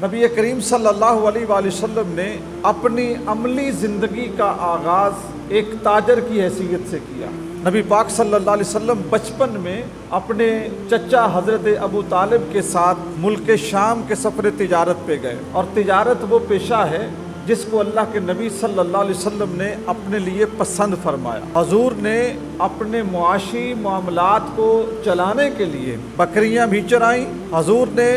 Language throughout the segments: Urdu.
نبی کریم صلی اللہ علیہ وآلہ وسلم نے اپنی عملی زندگی کا آغاز ایک تاجر کی حیثیت سے کیا۔ نبی پاک صلی اللہ علیہ وسلم بچپن میں اپنے چچا حضرت ابو طالب کے ساتھ ملک شام کے سفر تجارت پہ گئے، اور تجارت وہ پیشہ ہے جس کو اللہ کے نبی صلی اللہ علیہ وسلم نے اپنے لیے پسند فرمایا۔ حضور نے اپنے معاشی معاملات کو چلانے کے لیے بکریاں بھی چرائیں، حضور نے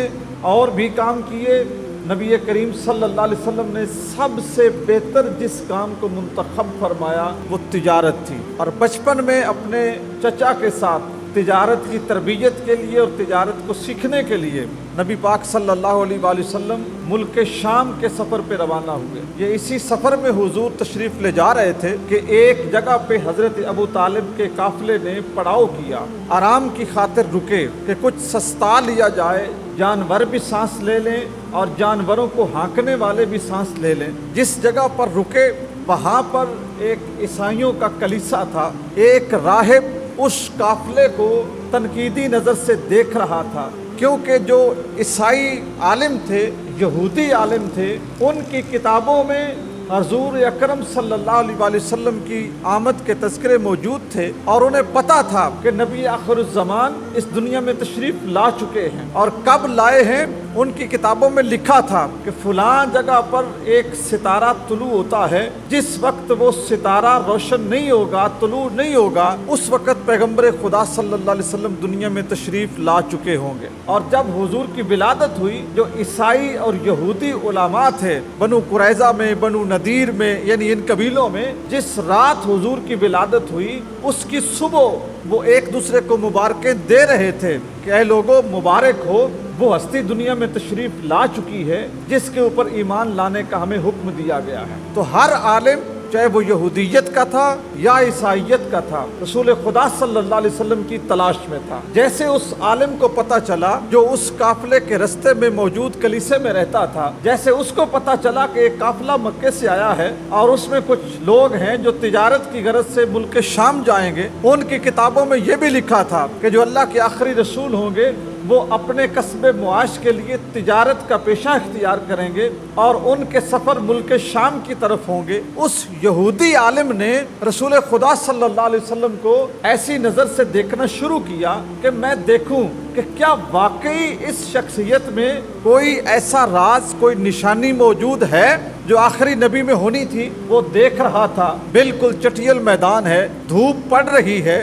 اور بھی کام کیے۔ نبی کریم صلی اللہ علیہ وسلم نے سب سے بہتر جس کام کو منتخب فرمایا وہ تجارت تھی، اور بچپن میں اپنے چچا کے ساتھ تجارت کی تربیت کے لیے اور تجارت کو سیکھنے کے لیے نبی پاک صلی اللہ علیہ وآلہ وسلم ملک شام کے سفر پہ روانہ ہوئے۔ یہ اسی سفر میں حضور تشریف لے جا رہے تھے کہ ایک جگہ پہ حضرت ابو طالب کے قافلے نے پڑاؤ کیا، آرام کی خاطر رکے کہ کچھ سستا لیا جائے، جانور بھی سانس لے لیں اور جانوروں کو ہانکنے والے بھی سانس لے لیں۔ جس جگہ پر رکے وہاں پر ایک عیسائیوں کا کلیسا تھا، ایک راہب اس قافلے کو تنقیدی نظر سے دیکھ رہا تھا، کیونکہ جو عیسائی عالم تھے، یہودی عالم تھے، ان کی کتابوں میں حضور اکرم صلی اللہ علیہ وآلہ وسلم کی آمد کے تذکرے موجود تھے، اور انہیں پتہ تھا کہ نبی آخر الزمان اس دنیا میں تشریف لا چکے ہیں، اور کب لائے ہیں ان کی کتابوں میں لکھا تھا کہ فلاں جگہ پر ایک ستارہ طلوع ہوتا ہے، جس وقت وہ ستارہ روشن نہیں ہوگا، طلوع نہیں ہوگا، اس وقت پیغمبر خدا صلی اللہ علیہ وسلم دنیا میں تشریف لا چکے ہوں گے۔ اور جب حضور کی ولادت ہوئی، جو عیسائی اور یہودی علماء تھے بنو قریظہ میں، بنو نذیر میں، یعنی ان قبیلوں میں، جس رات حضور کی ولادت ہوئی اس کی صبح وہ ایک دوسرے کو مبارکیں دے رہے تھے کہ اے لوگو مبارک ہو، وہ ہستی دنیا میں تشریف لا چکی ہے جس کے اوپر ایمان لانے کا ہمیں حکم دیا گیا ہے۔ تو ہر عالم، چاہے وہ یہودیت کا تھا یا عیسائیت کا تھا، رسول خدا صلی اللہ علیہ وسلم کی تلاش میں تھا۔ جیسے اس عالم کو پتہ چلا جو اس قافلے کے رستے میں موجود کلیسے میں رہتا تھا، جیسے اس کو پتہ چلا کہ ایک قافلہ مکے سے آیا ہے اور اس میں کچھ لوگ ہیں جو تجارت کی غرض سے ملک شام جائیں گے، ان کی کتابوں میں یہ بھی لکھا تھا کہ جو اللہ کے آخری رسول ہوں گے وہ اپنے کسب معاش کے لیے تجارت کا پیشہ اختیار کریں گے اور ان کے سفر ملک شام کی طرف ہوں گے۔ اس یہودی عالم نے رسول خدا صلی اللہ علیہ وسلم کو ایسی نظر سے دیکھنا شروع کیا کہ میں دیکھوں کہ کیا واقعی اس شخصیت میں کوئی ایسا راز، کوئی نشانی موجود ہے جو آخری نبی میں ہونی تھی۔ وہ دیکھ رہا تھا، بالکل چٹیل میدان ہے، دھوپ پڑ رہی ہے،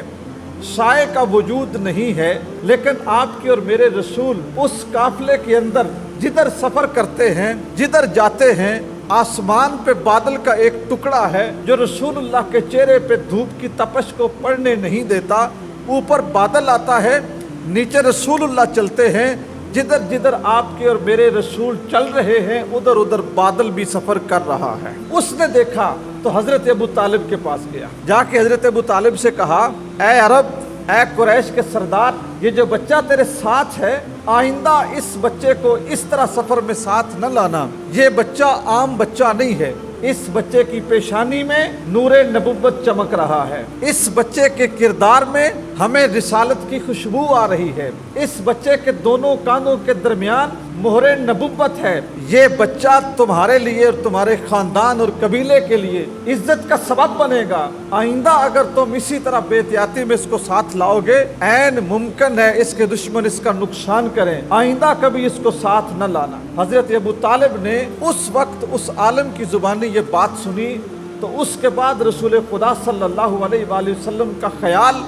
سائے کا وجود نہیں ہے، لیکن آپ کے اور میرے رسول اس قافلے کے اندر جدھر سفر کرتے ہیں، جدھر جاتے ہیں، آسمان پہ بادل کا ایک ٹکڑا ہے جو رسول اللہ کے چہرے پہ دھوپ کی تپش کو پڑنے نہیں دیتا۔ اوپر بادل آتا ہے، نیچے رسول اللہ چلتے ہیں، جدھر جدھر آپ کے اور میرے رسول چل رہے ہیں ادھر ادھر بادل بھی سفر کر رہا ہے۔ اس نے دیکھا تو حضرت ابو طالب کے پاس گیا، جا کے حضرت ابو طالب سے کہا، اے عرب، اے قریش کے سردار، یہ جو بچہ تیرے ساتھ ہے، آئندہ اس بچے کو اس طرح سفر میں ساتھ نہ لانا، یہ بچہ عام بچہ نہیں ہے، اس بچے کی پیشانی میں نور نبوت چمک رہا ہے، اس بچے کے کردار میں ہمیں رسالت کی خوشبو آ رہی ہے، اس بچے کے دونوں کانوں کے درمیان مہر نبوت ہے، یہ بچہ تمہارے لیے اور تمہارے خاندان اور قبیلے کے لیے عزت کا سبب بنے گا۔ آئندہ اگر تم اسی طرح بے احتیاطی میں اس کو ساتھ لاؤ گے، عین ممکن ہے اس کے دشمن اس کا نقصان کریں، آئندہ کبھی اس کو ساتھ نہ لانا۔ حضرت ابو طالب نے اس وقت اس عالم کی زبانی یہ بات سنی تو اس کے بعد رسول خدا صلی اللہ علیہ وآلہ وسلم کا خیال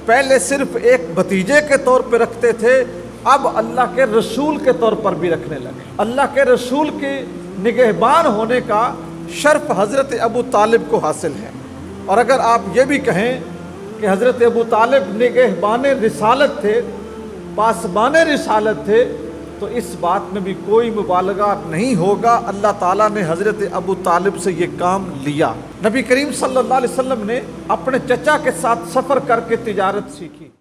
پہلے صرف ایک بھتیجے کے طور پہ رکھتے تھے، اب اللہ کے رسول کے طور پر بھی رکھنے لگے۔ اللہ کے رسول کے نگہبان ہونے کا شرف حضرت ابو طالب کو حاصل ہے، اور اگر آپ یہ بھی کہیں کہ حضرت ابو طالب نگہبان رسالت تھے، پاسبان رسالت تھے، تو اس بات میں بھی کوئی مبالغہ نہیں ہوگا۔ اللہ تعالیٰ نے حضرت ابو طالب سے یہ کام لیا۔ نبی کریم صلی اللہ علیہ وسلم نے اپنے چچا کے ساتھ سفر کر کے تجارت سیکھی۔